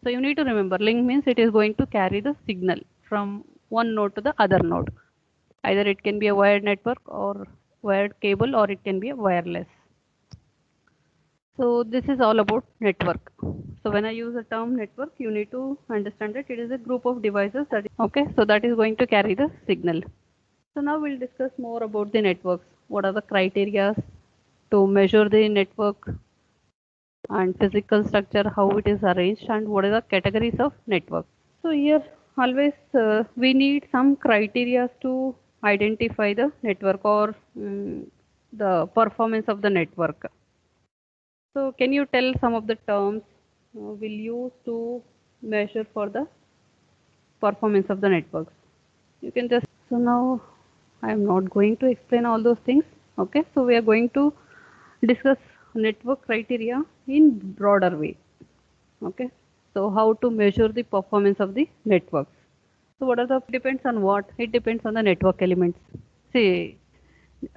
So you need to remember, link means it is going to carry the signal from one node to the other node. Either it can be a wired network or wired cable, or it can be a wireless. So this is all about network. So when I use the term network, you need to understand that it is a group of devices that is, okay, so that is going to carry the signal. So now we'll discuss more about the networks. What are the criteria to measure the network and physical structure, how it is arranged, and what are the categories of network. So here always we need some criteria to identify the network or the performance of the network. So can you tell some of the terms we'll use to measure for the performance of the networks? You can just, so now I am not going to explain all those things. Okay, so we are going to discuss network criteria in broader way. Okay, so how to measure the performance of the networks. So what are the, depends on what? It depends on the network elements. See,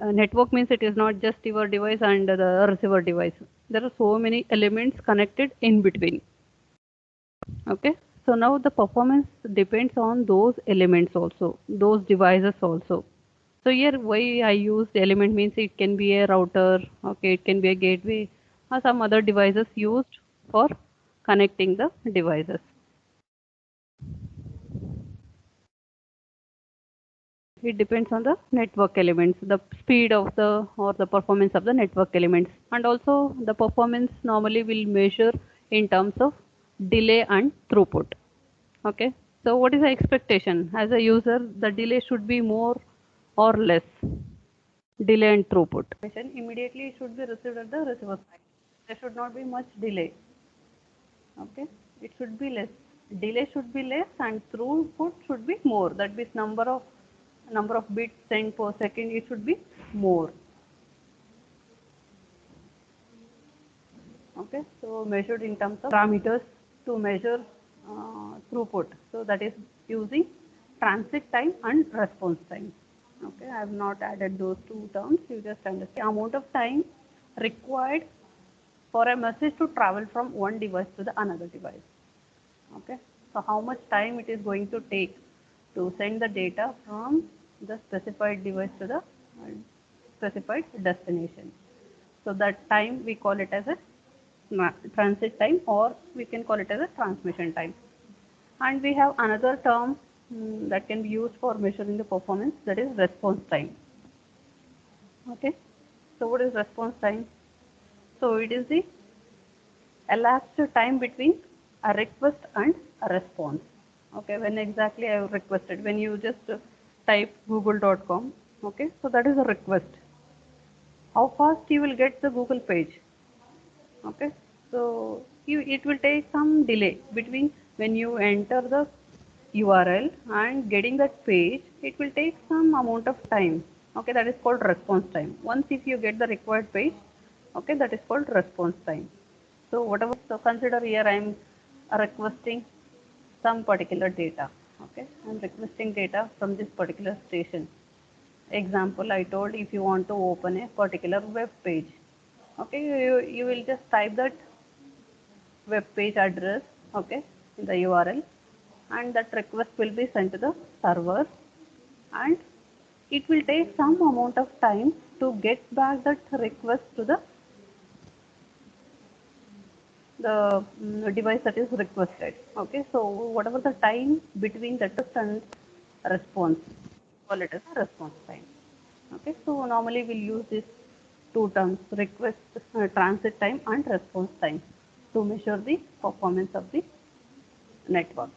network means it is not just your device and the receiver device. There are so many elements connected in between. Okay, so now the performance depends on those elements also, those devices also. So here why I use the element means it can be a router, okay, it can be a gateway or some other devices used for connecting the devices. It depends on the network elements, the speed of the or the performance of the network elements, and also the performance normally will measure in terms of delay and throughput. Okay, so what is the expectation as a user? The delay should be more or less, delay and throughput. Immediately it should be received at the receiver side. There should not be much delay. Okay, it should be less. Delay should be less and throughput should be more. That means number of bits sent per second, it should be more. Okay, so measured in terms of parameters to measure throughput. So that is using transit time and response time. Okay, I have not added those two terms. You just understand the amount of time required for a message to travel from one device to the another device. Okay, so how much time it is going to take to send the data from the specified device to the specified destination. So that time we call it as a transit time, or we can call it as a transmission time. And we have another term that can be used for measuring the performance, that is response time. Okay, so what is response time? So it is the elapsed time between a request and a response. Okay, when exactly I requested, when you just type google.com, okay, so that is a request. How fast you will get the Google page? Okay, so it will take some delay between when you enter the URL and getting that page. It will take some amount of time. Okay, that is called response time. Once if you get the required page, okay, that is called response time. So whatever, so consider here I am requesting some particular data. Okay, I am requesting data from this particular station. Example, I told if you want to open a particular web page, okay, you will just type that web page address, okay, in the URL, and that request will be sent to the server, and it will take some amount of time to get back that request to the device that is requested. Okay, so whatever the time between the request and response, call it as a response time. Okay, so normally we'll use these two terms, request transit time and response time, to measure the performance of the network.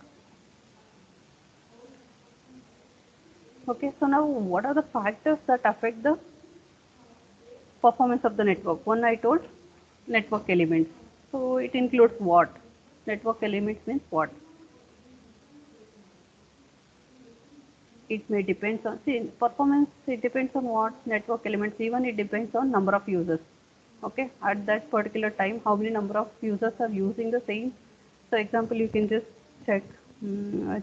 Okay, so now what are the factors that affect the performance of the network? One I told, network elements. So it includes what? Network elements means what? It may depends on, see, performance, it depends on what? Network elements, even it depends on number of users. Okay, at that particular time, how many number of users are using the same. So example, you can just check,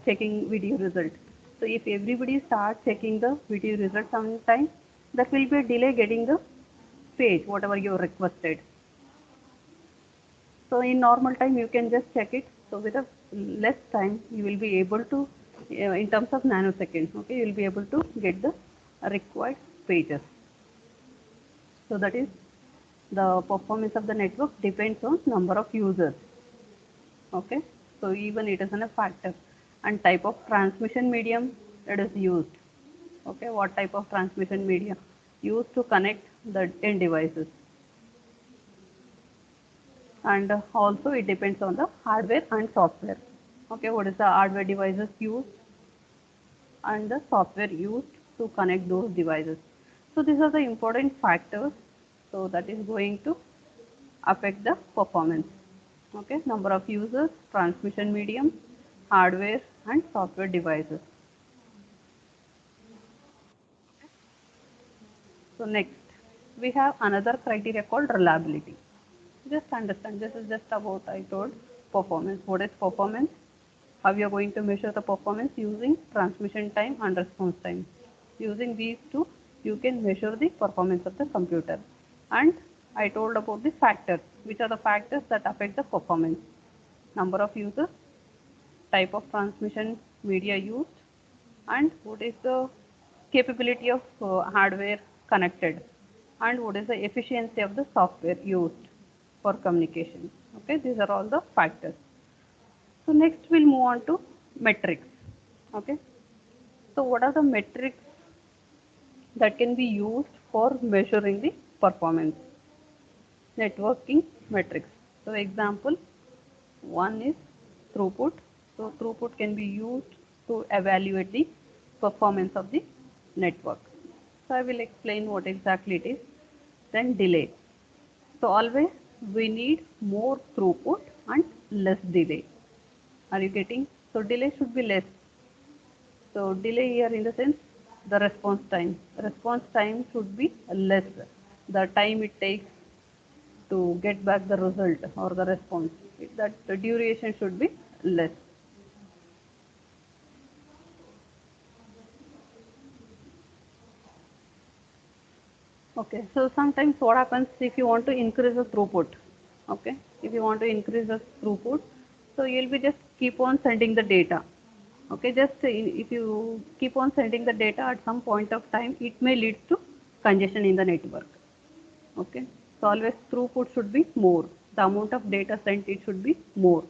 checking video result. So if everybody starts checking the video result sometime, that will be a delay getting the page, whatever you requested. So in normal time you can just check it. So with a less time you will be able to, in terms of nanoseconds, okay, you will be able to get the required pages. So that is, the performance of the network depends on number of users. Okay, so even it is a factor, and type of transmission medium that is used. Okay, what type of transmission media used to connect the end devices, and also it depends on the hardware and software. Okay, what is the hardware devices used and the software used to connect those devices. So these are the important factors, so that is going to affect the performance. Okay, number of users, transmission medium, hardware and software devices. So next we have another criteria called reliability. Just understand, this is just about, I told, performance. What is performance? How you are going to measure the performance? Using transmission time and response time. Using these two you can measure the performance of the computer. And I told about the factors. Which are the factors that affect the performance? Number of users, type of transmission media used, and what is the capability of hardware connected, and what is the efficiency of the software used for communication. Okay, these are all the factors. So next we'll move on to metrics. Okay, so what are the metrics that can be used for measuring the performance? Networking metrics. So example one is throughput. So throughput can be used to evaluate the performance of the network. So I will explain what exactly it is. Then delay. So always we need more throughput and less delay. Are you getting? So delay should be less. So delay here in the sense the response time. Response time should be less. The time it takes to get back the result or the response, that the duration should be less. Okay, so sometimes what happens if you want to increase the throughput, okay, if you want to increase the throughput, so you'll be just keep on sending the data. Okay, just if you keep on sending the data, at some point of time it may lead to congestion in the network. Okay, so always throughput should be more, the amount of data sent it should be more.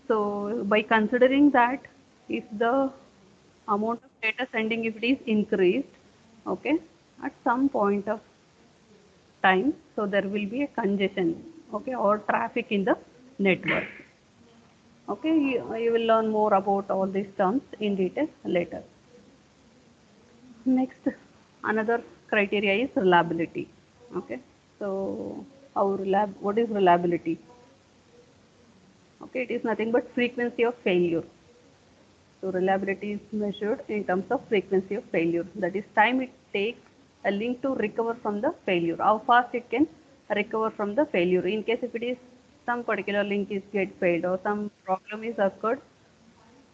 So by considering that, if the amount of data sending, if it is increased, okay, at some point of time, so there will be a congestion, okay, or traffic in the network. Okay, you will learn more about all these terms in detail later. Next, another criteria is reliability. Okay, so what is reliability? Okay, it is nothing but frequency of failure. So reliability is measured in terms of frequency of failure. That is time it takes a link to recover from the failure. How fast it can recover from the failure. In case if it is some particular link is get failed or some problem is occurred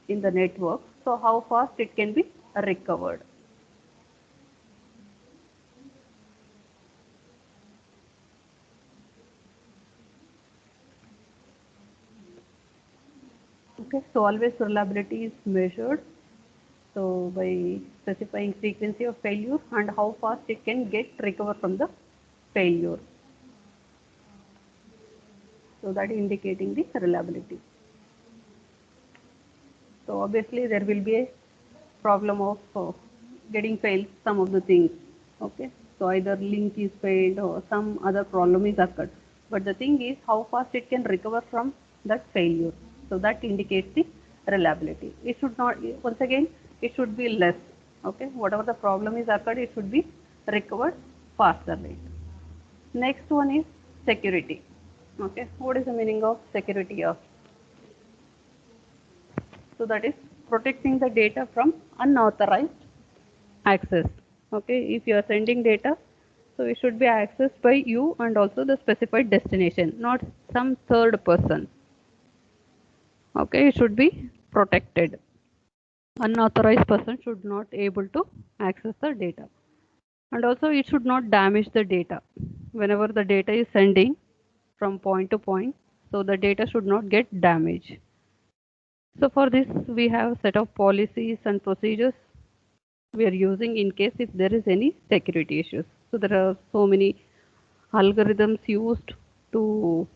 in the network, so how fast it can be recovered. Okay, so always reliability is measured. So by specifying frequency of failure and how fast it can get recover from the failure. So that is indicating the reliability. So obviously there will be a problem of getting failed some of the things. Okay, so either link is failed or some other problem is occurred. But the thing is how fast it can recover from that failure. So that indicates the reliability. It should not, once again, it should be less. Okay, whatever the problem is occurred, it should be recovered faster rate. Next one is security. Okay, what is the meaning of security of? So that is protecting the data from unauthorized access. Okay, if you are sending data, so it should be accessed by you and also the specified destination, not some third person. Okay, it should be protected. Unauthorized person should not able to access the data, and also it should not damage the data. Whenever the data is sending from point to point, so the data should not get damaged. So for this, we have set of policies and procedures we are using in case if there is any security issues. So there are so many algorithms used to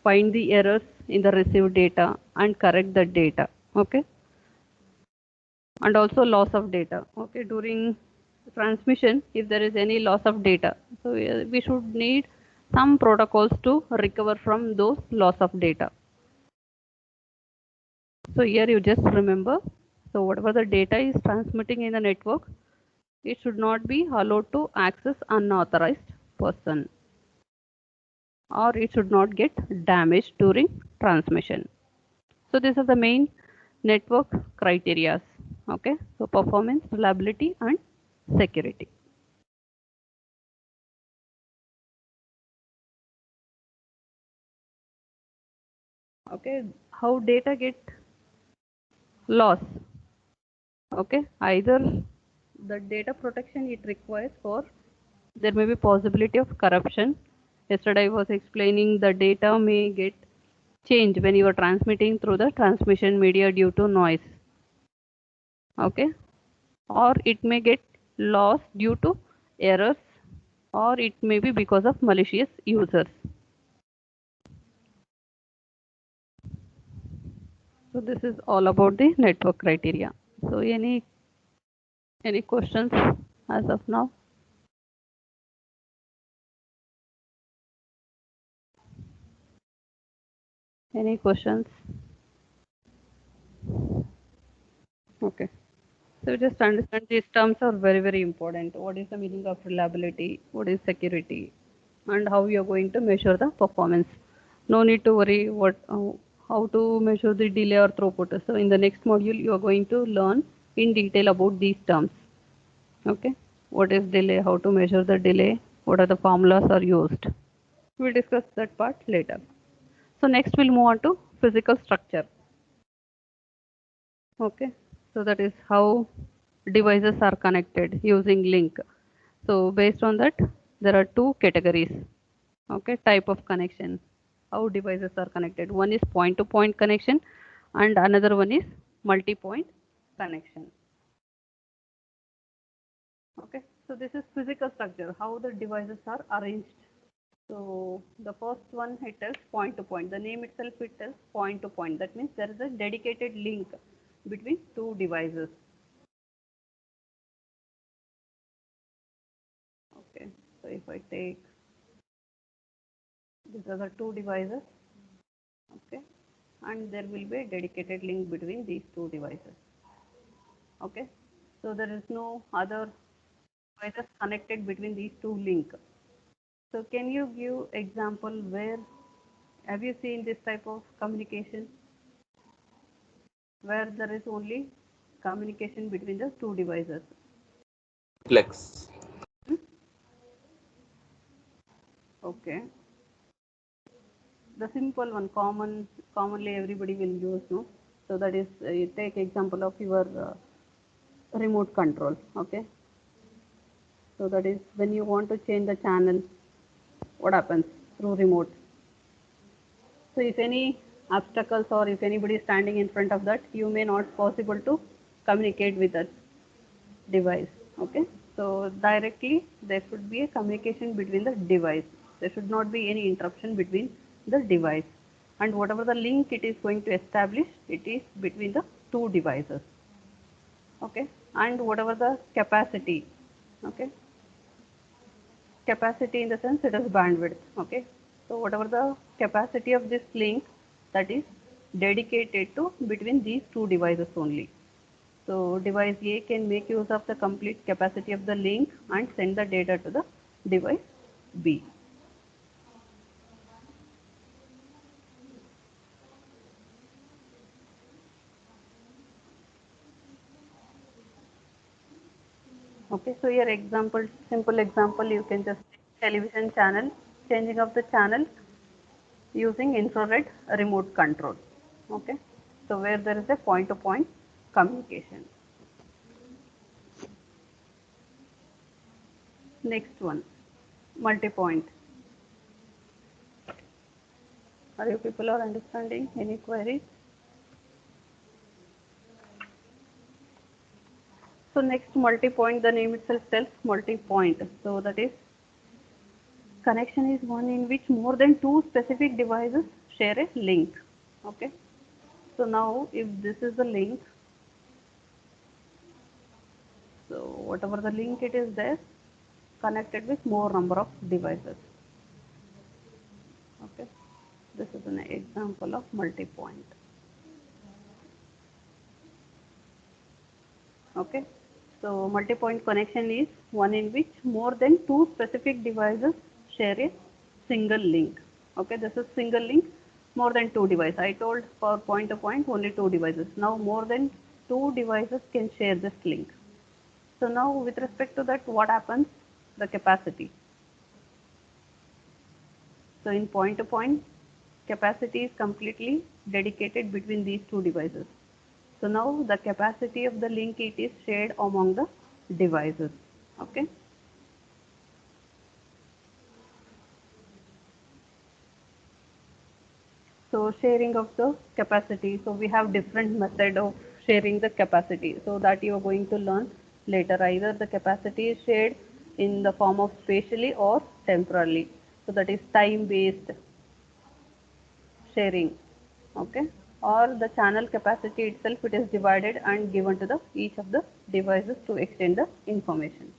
find the errors in the received data and correct the data. Okay, and also loss of data. Okay, during transmission, if there is any loss of data, so we should need some protocols to recover from those loss of data. So here you just remember, so whatever the data is transmitting in the network, it should not be allowed to access unauthorized person, or it should not get damaged during transmission. So these are the main network criteria. Okay, so performance, reliability, and security. Okay, how data get lost? Okay, either the data protection it requires, or there may be possibility of corruption. Yesterday I was explaining the data may get changed when you are transmitting through the transmission media due to noise. Okay, or it may get lost due to errors, or it may be because of malicious users. So this is all about the network criteria. So any questions as of now? Any questions? Okay. So just understand these terms are very, very important. What is the meaning of reliability? What is security? And how you are going to measure the performance. No need to worry how to measure the delay or throughput. So in the next module, you are going to learn in detail about these terms. Okay. What is delay? How to measure the delay? What are the formulas are used? We'll discuss that part later. So next we'll move on to physical structure. Okay, so that is how devices are connected using link. So based on that, there are two categories. Okay, type of connection, how devices are connected. One is point to point connection and another one is multi-point connection. Okay, so this is physical structure, how the devices are arranged. So the first one, it tells point to point. The name itself, it tells point to point. That means there is a dedicated link between two devices. Okay, so if I take, these are the two devices. Okay, and there will be a dedicated link between these two devices. Okay, so there is no other devices connected between these two links. So can you give example where have you seen this type of communication where there is only communication between the two devices? Flex. Okay, the simple one, commonly everybody will use, no? So that is, you take example of your remote control. Okay, so that is when you want to change the channel, what happens through remote? So if any obstacles or if anybody is standing in front of that, you may not possible to communicate with that device. Okay, so directly there should be a communication between the device. There should not be any interruption between the device, and whatever the link it is going to establish, it is between the two devices. Okay, and whatever the capacity. Okay, capacity in the sense it is bandwidth. Okay, so whatever the capacity of this link, that is dedicated to between these two devices only. So device A can make use of the complete capacity of the link and send the data to the device B. Okay, so here example, simple example, you can just television channel, changing of the channel using infrared remote control. Okay, so where there is a point to point communication. Next one, multi-point. Are you people are understanding? Any queries? So next multi-point, the name itself tells multi-point. So that is connection is one in which more than two specific devices share a link. Okay. So now if this is the link, so whatever the link it is there, connected with more number of devices. Okay. This is an example of multi-point. Okay. So multi-point connection is one in which more than two specific devices share a single link. Okay, this is single link, more than two devices. I told for point to point only two devices. Now more than two devices can share this link. So now with respect to that, what happens? The capacity. So in point to point, capacity is completely dedicated between these two devices. So now the capacity of the link it is shared among the devices. Okay. So sharing of the capacity. So we have different method of sharing the capacity. So that you are going to learn later. Either the capacity is shared in the form of spatially or temporally. So that is time based sharing. Okay. Or the channel capacity itself, it is divided and given to the each of the devices to extend the information.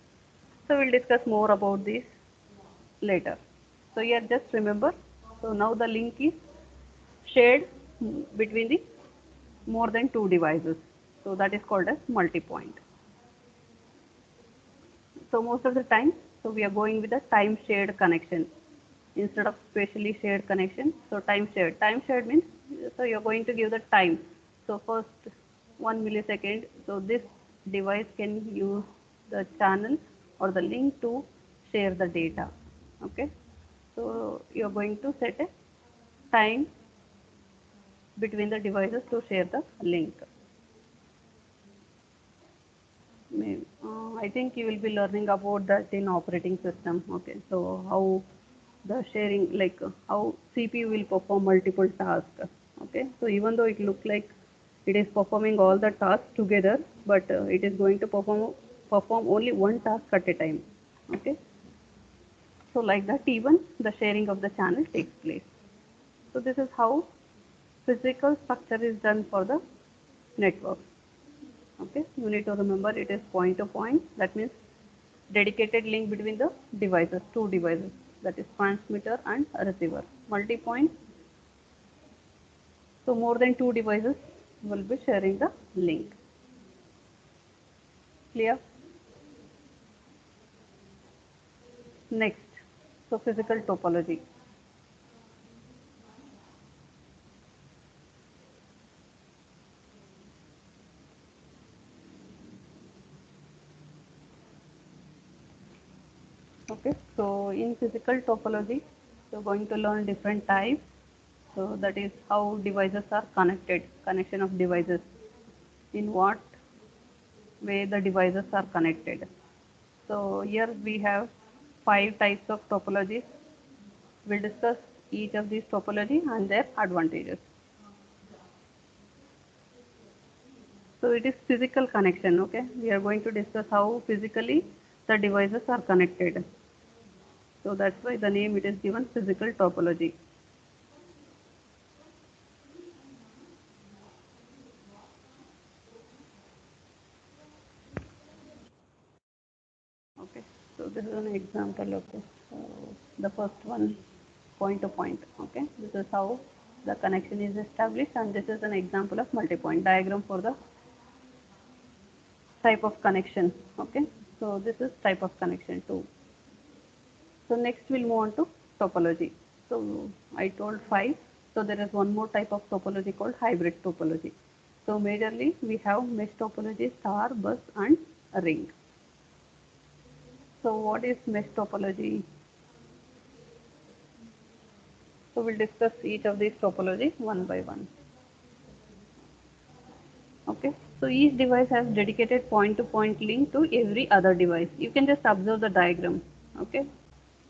So we'll discuss more about this later. So here just remember, so now the link is shared between the more than two devices. So that is called as multi-point. So most of the time, so we are going with a time shared connection instead of spatially shared connection. So time shared. Time shared means, so you're going to give the time. So first 1 millisecond. So this device can use the channel or the link to share the data. Okay. So you're going to set a time between the devices to share the link. I think you will be learning about that in operating system. Okay, so how the sharing, like how CPU will perform multiple tasks. Okay, so even though it looks like it is performing all the tasks together, but it is going to perform only one task at a time. Okay, so like that, even the sharing of the channel takes place. So this is how physical structure is done for the network. Okay, you need to remember it is point to point. That means dedicated link between the devices, two devices, that is transmitter and receiver. Multi-point. So more than two devices will be sharing the link. Clear? Next, so physical topology. Okay, so in physical topology, you're going to learn different types. So that is how devices are connected, connection of devices, in what way the devices are connected. So here we have 5 types of topologies. We'll discuss each of these topology and their advantages. So it is physical connection. Okay, we are going to discuss how physically the devices are connected. So that's why the name it is given physical topology. Okay, so this is an example. Okay, so the first one, point to point. Okay, this is how the connection is established, and this is an example of multi-point diagram for the type of connection. Okay, so this is type of connection too. So next we'll move on to topology. So I told 5. So there is one more type of topology called hybrid topology. So majorly we have mesh topology, star, bus and a ring. So what is mesh topology? So we'll discuss each of these topology one by one. Okay. So each device has dedicated point-to-point link to every other device. You can just observe the diagram. Okay.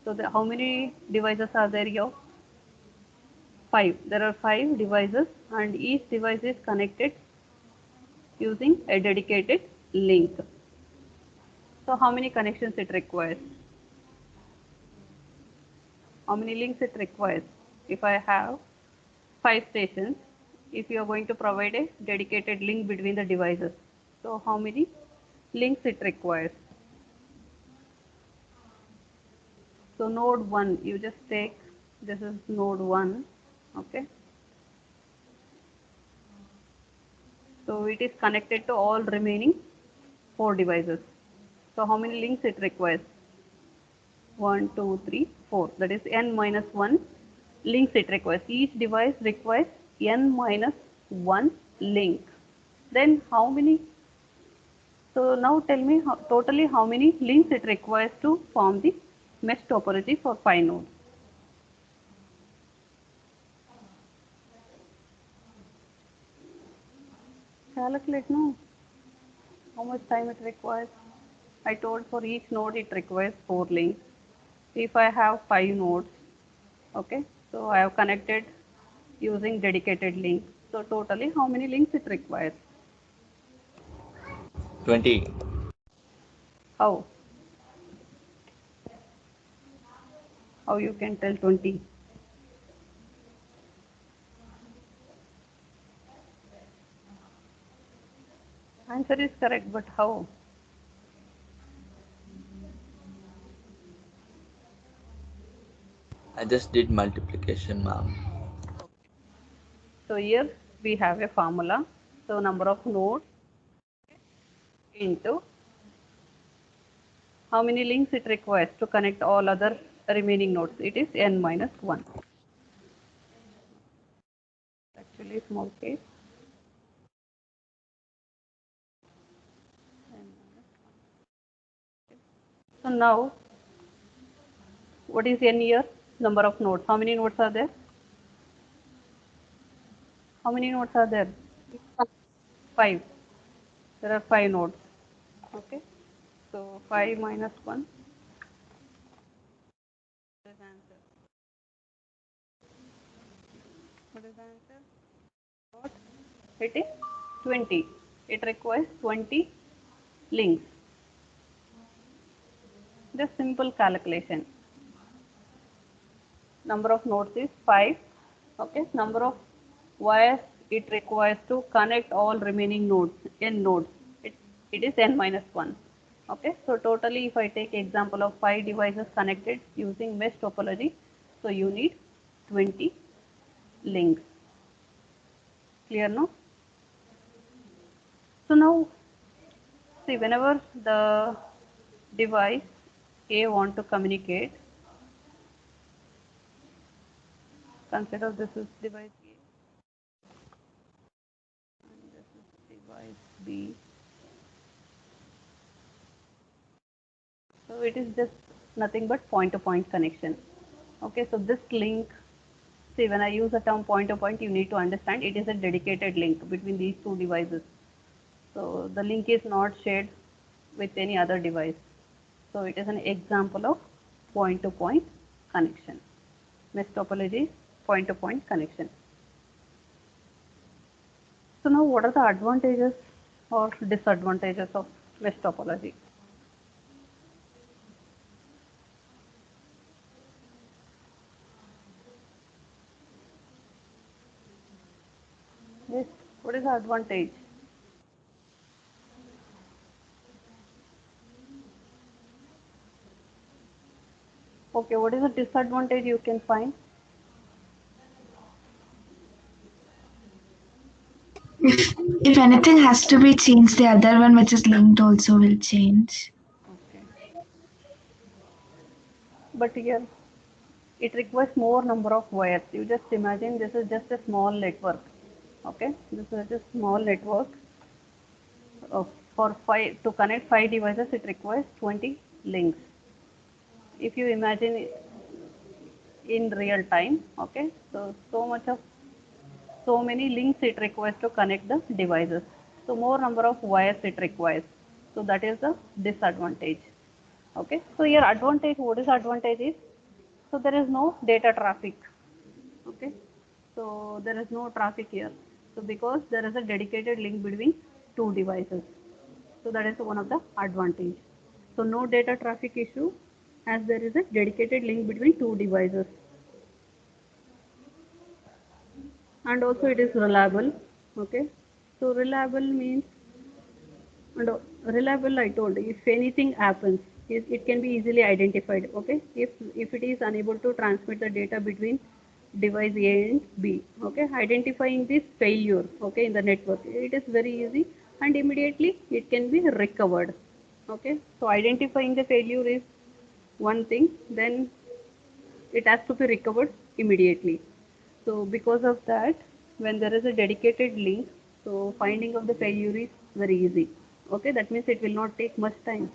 So how many devices are there here? 5. There are 5 devices and each device is connected using a dedicated link. So how many connections it requires? How many links it requires? If I have 5 stations, if you are going to provide a dedicated link between the devices, so how many links it requires? So node 1, you just take, this is node 1, okay. So it is connected to all remaining 4 devices. So how many links it requires? 1, 2, 3, 4. That is n minus 1 links it requires. Each device requires n minus 1 link. Then how many? So now tell me totally how many links it requires to form the mesh topology for 5 nodes. Calculate no. How much time it requires? I told for each node it requires 4 links. If I have 5 nodes, okay, so I have connected using dedicated link. So totally how many links it requires? 20. How? How you can tell 20? Answer is correct, but how? I just did multiplication, ma'am. So here we have a formula. So number of nodes into how many links it requires to connect all other remaining nodes. It is n minus 1. Actually small case. So now what is n here? Number of nodes. How many nodes are there? How many nodes are there? 5. There are 5 nodes. Okay. So 5 minus 1. What is the answer? What is the answer? What? It is 20. It requires 20 links. Just simple calculation. Number of nodes is 5. Okay. Number of wires it requires to connect all remaining nodes, n nodes. It is n minus 1. Okay. So totally if I take example of 5 devices connected using mesh topology, so you need 20 links. Clear no? So now see whenever the device A want to communicate, consider this is device A and this is device B. So it is just nothing but point-to-point connection. Okay, so this link, see when I use the term point-to-point, you need to understand it is a dedicated link between these two devices. So the link is not shared with any other device. So it is an example of point-to-point connection. Mesh topology is point-to-point connection. So now what are the advantages or disadvantages of mesh topology? Yes, what is the advantage? Okay, what is the disadvantage you can find? If anything has to be changed, the other one which is linked also will change. Okay. But here it requires more number of wires. You just imagine this is just a small network. Okay, this is a small network. For 5 to connect 5 devices, it requires 20 links. If you imagine in real time, okay, so many links it requires to connect the devices. So more number of wires it requires. So that is the disadvantage. Okay. So here advantage, what is advantage is, so there is no data traffic. Okay. So there is no traffic here. So because there is a dedicated link between two devices. So that is one of the advantage. So no data traffic issue as there is a dedicated link between two devices. And also it is reliable. Okay. So reliable means, and reliable I told, if anything happens, it can be easily identified. Okay. If it is unable to transmit the data between device A and B. Okay. Identifying this failure, okay, in the network, it is very easy and immediately it can be recovered. Okay. So identifying the failure is one thing, then it has to be recovered immediately. So because of that, when there is a dedicated link, so finding of the failure is very easy. Okay, that means it will not take much time.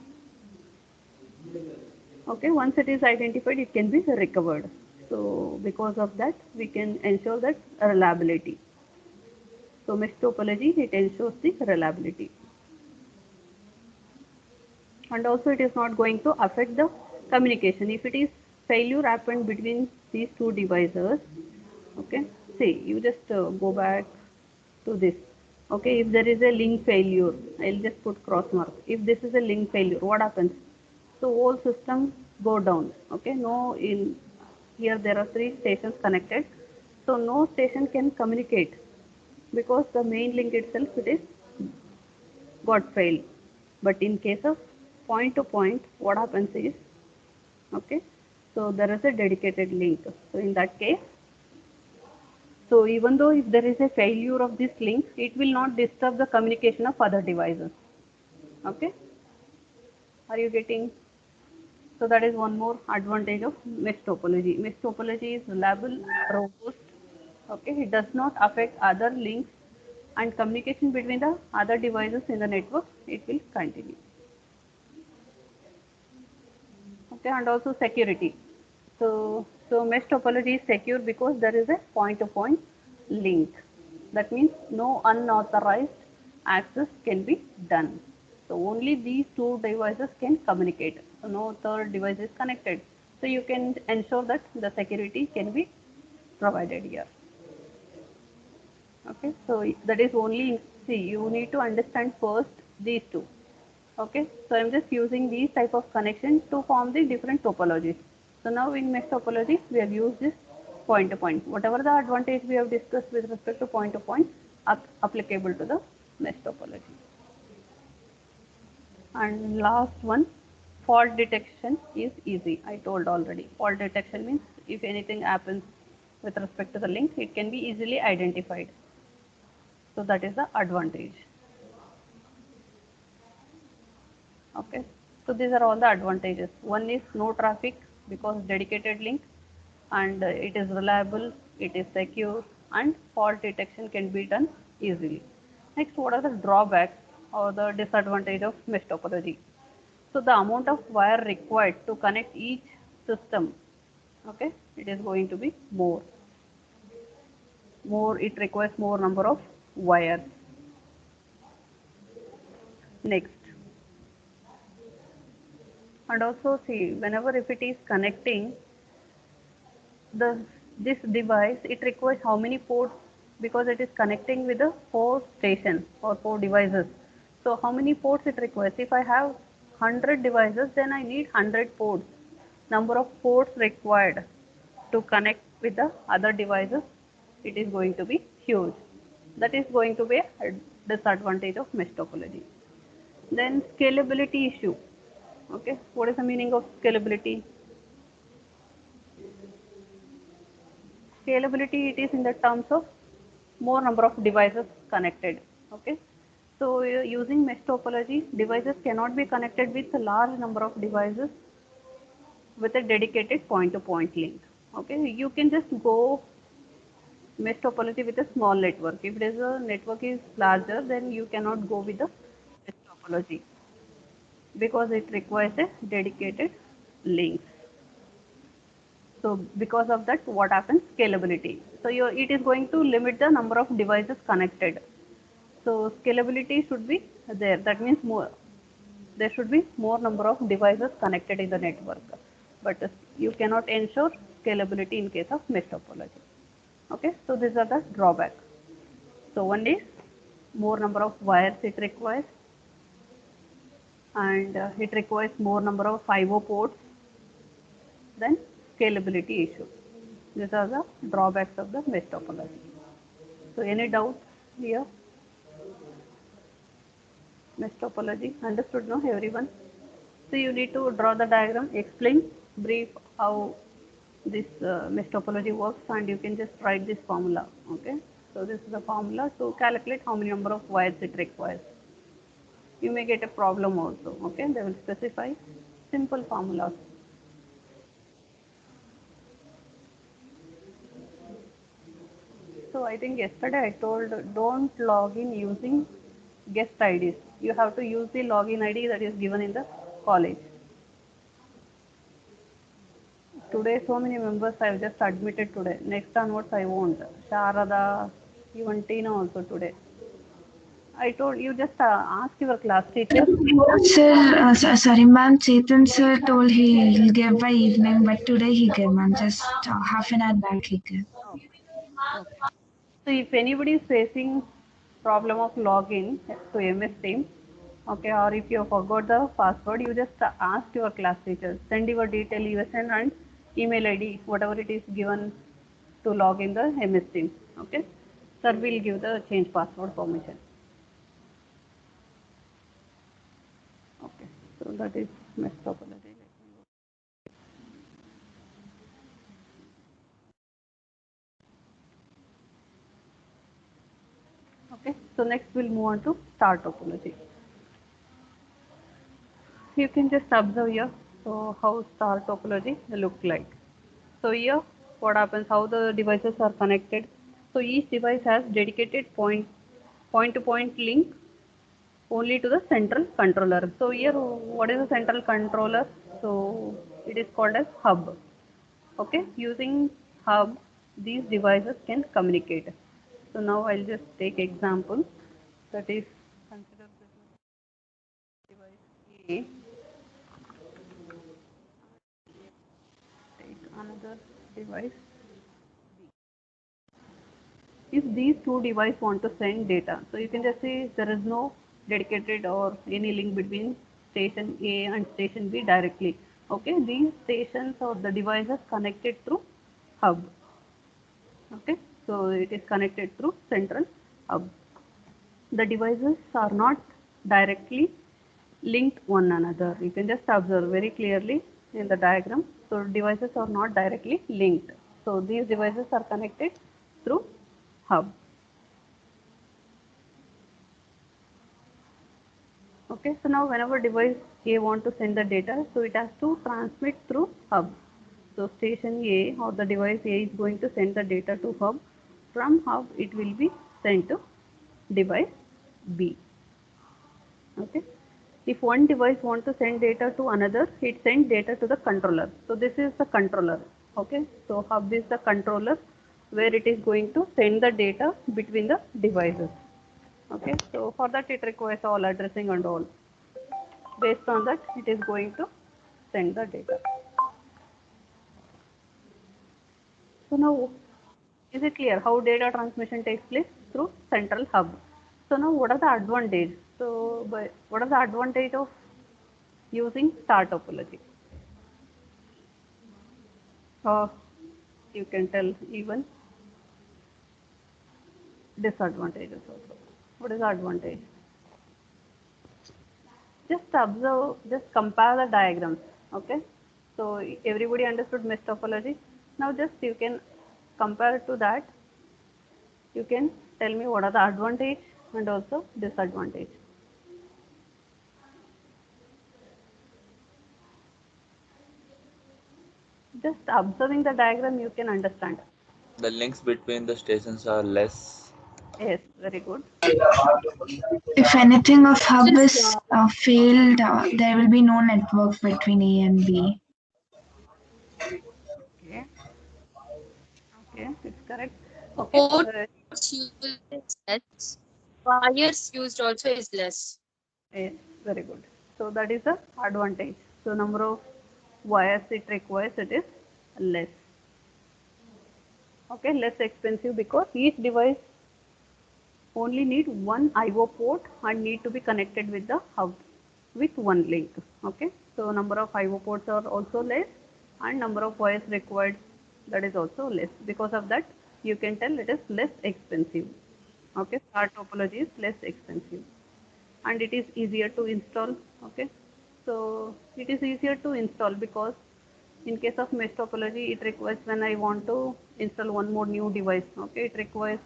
Okay, once it is identified, it can be recovered. So because of that, we can ensure that reliability. So mesh topology, it ensures the reliability. And also it is not going to affect the communication. If it is failure happened between these two devices, okay, see, you just go back to this. Okay, if there is a link failure, I'll just put cross mark. If this is a link failure, what happens? So whole system go down. Okay, no, in here there are three stations connected, so no station can communicate because the main link itself, it is got failed. But in case of point to point, what happens is, okay, so there is a dedicated link. So in that case, so even though if there is a failure of this link, it will not disturb the communication of other devices. Okay, are you getting? So that is one more advantage of mesh topology. Mesh topology is reliable, robust. Okay, it does not affect other links and communication between the other devices in the network, it will continue. Okay, and also security. So mesh topology is secure because there is a point-to-point link. That means no unauthorized access can be done. So only these two devices can communicate. So no third device is connected. So you can ensure that the security can be provided here. Okay, so that is only, see, you need to understand first these two. Okay, so I'm just using these type of connection to form the different topologies. So now in mesh topology, we have used this point to point. Whatever the advantage we have discussed with respect to point to point, applicable to the mesh topology. And last one, fault detection is easy. I told already. Fault detection means if anything happens with respect to the link, it can be easily identified. So that is the advantage. Okay, so these are all the advantages. One is no traffic because dedicated link, and it is reliable, it is secure, and fault detection can be done easily. Next, what are the drawbacks or the disadvantage of mesh topology? So the amount of wire required to connect each system, okay, it is going to be more. It requires more number of wires. Next, and also see, whenever if it is connecting the this device, it requires how many ports, because it is connecting with the four stations or four devices. So how many ports it requires? If I have 100 devices, then I need 100 ports. Number of ports required to connect with the other devices, it is going to be huge. That is going to be a disadvantage of mesh topology. Then scalability issue. Okay, what is the meaning of scalability? Scalability, it is in the terms of more number of devices connected. Okay, so using mesh topology, devices cannot be connected with a large number of devices with a dedicated point-to-point link. Okay, you can just go mesh topology with a small network. If there is a network is larger, then you cannot go with the mesh topology because it requires a dedicated link. So because of that, what happens? Scalability. So it is going to limit the number of devices connected. So scalability should be there. That means there should be more number of devices connected in the network. But you cannot ensure scalability in case of mesh topology. Okay, so these are the drawbacks. So one is more number of wires it requires, and it requires more number of I/O ports. Then scalability issue. These are the drawbacks of the mesh topology. So any doubts here? Mesh topology understood, no, everyone? So you need to draw the diagram, explain brief how this mesh topology works, and you can just write this formula. Okay, so this is the formula to calculate how many number of wires it requires. You may get a problem also. Okay, they will specify simple formulas. So I think yesterday I told don't log in using guest IDs. You have to use the login ID that is given in the college. Today so many members I have just admitted today. Next onwards I won't. Sharada, even Tina also today. I told you just ask your class teacher. Sir, sorry, ma'am. Chetan sir told he'll give by evening, but today he gave, ma'am. Just half an hour back he gave. Okay. So if anybody is facing problem of login to MS Teams, okay, or if you forgot the password, you just ask your class teacher. Send your detail USN and email ID, whatever it is given to log in the MS Teams. Okay, sir will give the change password permission. Okay, so that is mesh topology. Okay, so next we'll move on to star topology. You can just observe here, so how star topology looks like. So here, what happens, how the devices are connected. So each device has dedicated point-to-point link only to the central controller. So here, what is the central controller? So it is called as hub. Okay, using hub, these devices can communicate. So now I'll just take example. That is, consider this device A. Take another device. If these two devices want to send data, so you can just see there is no dedicated or any link between station A and station B directly. Okay, these stations or the devices connected through hub. Okay, so it is connected through central hub. The devices are not directly linked one another. You can just observe very clearly in the diagram. So devices are not directly linked. So these devices are connected through hub. Okay, so now whenever device A want to send the data, so it has to transmit through hub. So station A or the device A is going to send the data to hub. From hub it will be sent to device B. Okay. If one device want to send data to another, it sends data to the controller. So this is the controller. Okay. So hub is the controller where it is going to send the data between the devices. Okay. So for that it requires all addressing and all. Based on that it is going to send the data. So now is it clear how data transmission takes place through central hub? So now what are the advantages? So what are the advantage of using star topology? Or you can tell even disadvantages also. What is the advantage? Just observe, just compare the diagrams. Okay. So everybody understood mesh topology. Now just you can compare to that. You can tell me what are the advantage and also disadvantage. Just observing the diagram you can understand. The links between the stations are less. Yes, very good. If anything of hub is failed, there will be no network between A and B. Okay. Okay, it's correct. Okay. Ports used is less. Wires used also is less. Yes, very good. So that is the advantage. So number of wires it requires, it is less. Okay, less expensive because each device only need one IO port and need to be connected with the hub with one link. Okay, so number of IO ports are also less and number of wires required, that is also less. Because of that, you can tell it is less expensive. Okay, star topology is less expensive and it is easier to install. Okay, so it is easier to install because in case of mesh topology, it requires when I want to install one more new device, okay, it requires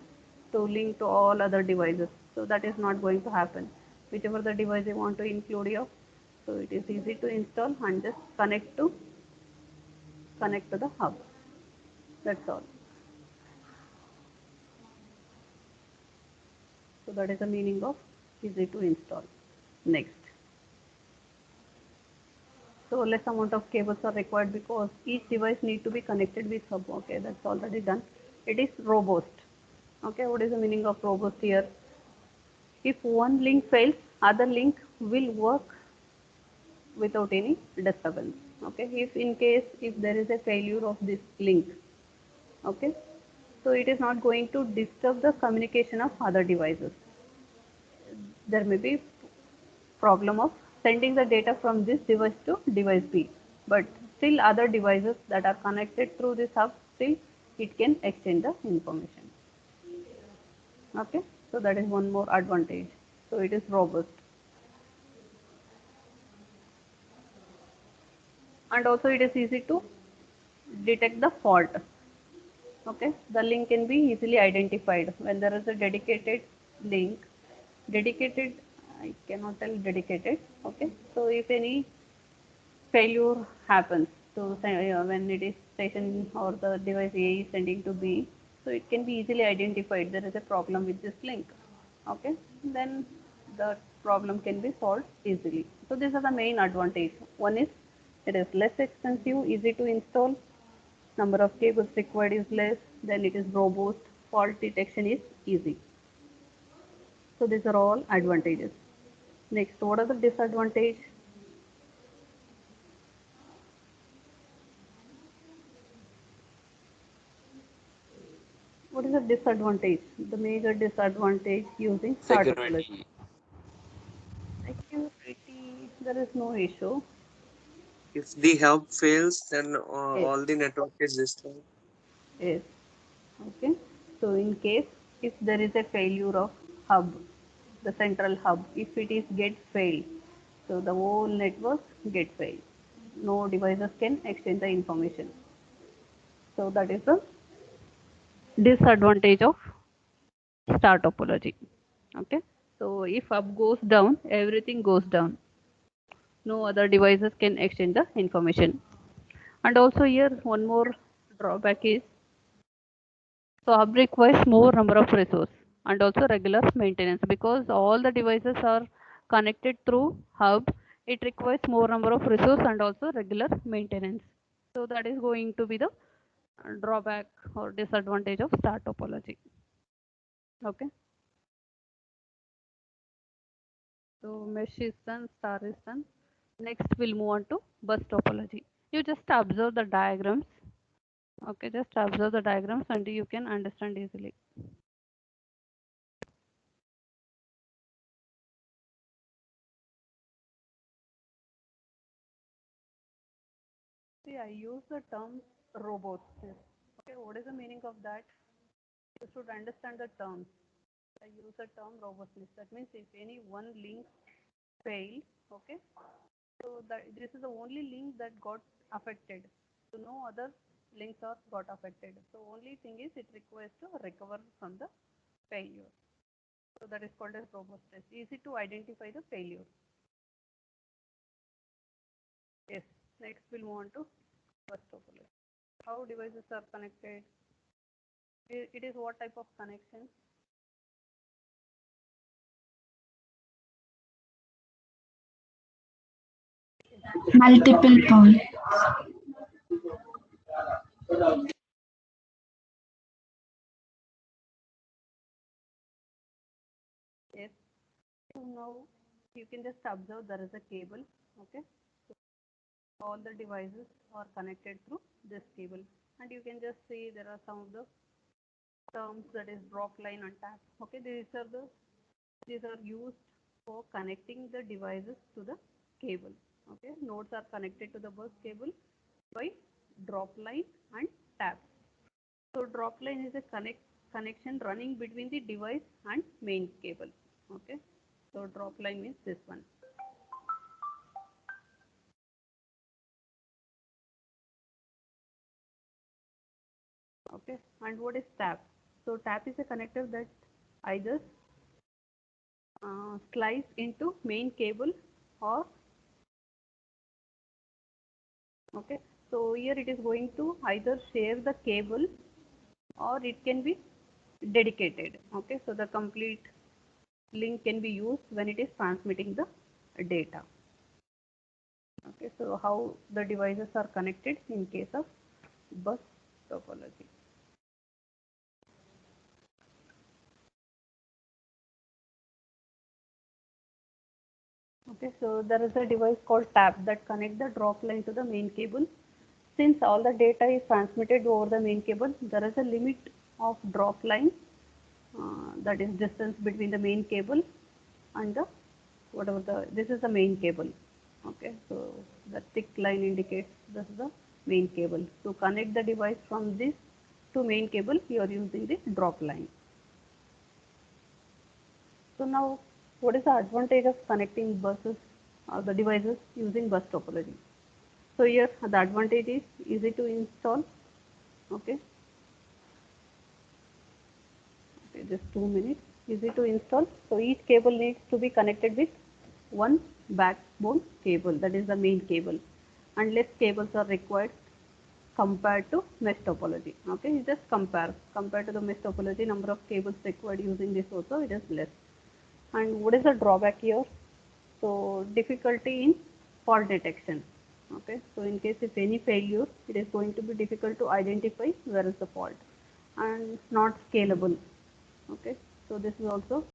to link to all other devices. So that is not going to happen. Whichever the device you want to include here, so it is easy to install and just connect to the hub. That's all. So that is the meaning of easy to install. Next. So less amount of cables are required because each device need to be connected with hub. Okay, that's already done. It is robust. Okay, what is the meaning of robust here? If one link fails, other link will work without any disturbance. Okay, if in case if there is a failure of this link, okay, so it is not going to disturb the communication of other devices. There may be problem of sending the data from this device to device B, but still other devices that are connected through this hub, still it can exchange the information. Okay, so that is one more advantage. So it is robust. And also it is easy to detect the fault. Okay, the link can be easily identified when there is a dedicated link. Dedicated, I cannot tell dedicated. Okay, so if any failure happens, so when it is station or the device A is sending to B, so it can be easily identified there is a problem with this link. Okay, then the problem can be solved easily. So these are the main advantage. One is it is less expensive, easy to install, number of cables required is less, then it is robust, fault detection is easy. So these are all advantages. Next, what are the disadvantages? What is the disadvantage? The major disadvantage using star topology. Security. Security, there is no issue. If the hub fails, then Yes, all the network is destroyed. yes. Okay. So in case if there is a failure of hub, the central hub, if it is get failed, so the whole network get failed. No devices can exchange the information. So that is the disadvantage of star topology. Okay. So if hub goes down, everything goes down. No other devices can exchange the information. And also here one more drawback is, so hub requires more number of resource and also regular maintenance because all the devices are connected through hub. It requires more number of resource and also regular maintenance. So that is going to be the drawback or disadvantage of star topology. Okay. So mesh is done, star is done. Next we'll move on to bus topology. You just observe the diagrams. Okay, just observe the diagrams and you can understand easily. See, I use the term robustness. Okay, what is the meaning of that? You should understand the terms. I use the term robustness. That means if any one link failed, okay, so that this is the only link that got affected. So no other links are got affected. So only thing is it requires to recover from the failure. So that is called as robustness. Easy to identify the failure. Yes. Next we'll move on to bus topology. How devices are connected. It is what type of connection? Multiple point. Yes. So now you can just observe there is a cable. Okay. So all the devices are connected through this cable, and you can just see there are some of the terms, that is drop line and tap. Okay, these are used for connecting the devices to the cable. Okay, nodes are connected to the bus cable by drop line and tap. So drop line is a connection running between the device and main cable. Okay, so drop line means this one. Okay, and what is tap? So tap is a connector that either slice into main cable or okay. So here it is going to either share the cable or it can be dedicated. Okay, so the complete link can be used when it is transmitting the data. Okay, so how the devices are connected in case of bus topology. Okay, so there is a device called tap that connects the drop line to the main cable. Since all the data is transmitted over the main cable, there is a limit of drop line, that is distance between the main cable and the this is the main cable. Okay, so the thick line indicates this is the main cable. To connect the device from this to main cable, you are using the drop line. So now, what is the advantage of connecting buses or the devices using bus topology? So here the advantage is easy to install. Okay, just 2 minutes. Easy to install. So each cable needs to be connected with one backbone cable, that is the main cable, and less cables are required compared to mesh topology. Okay, you just compared to the mesh topology, number of cables required using this also it is less. And what is the drawback here? So difficulty in fault detection. Okay, so in case if any failure, it is going to be difficult to identify where is the fault, and not scalable. Okay, so this is also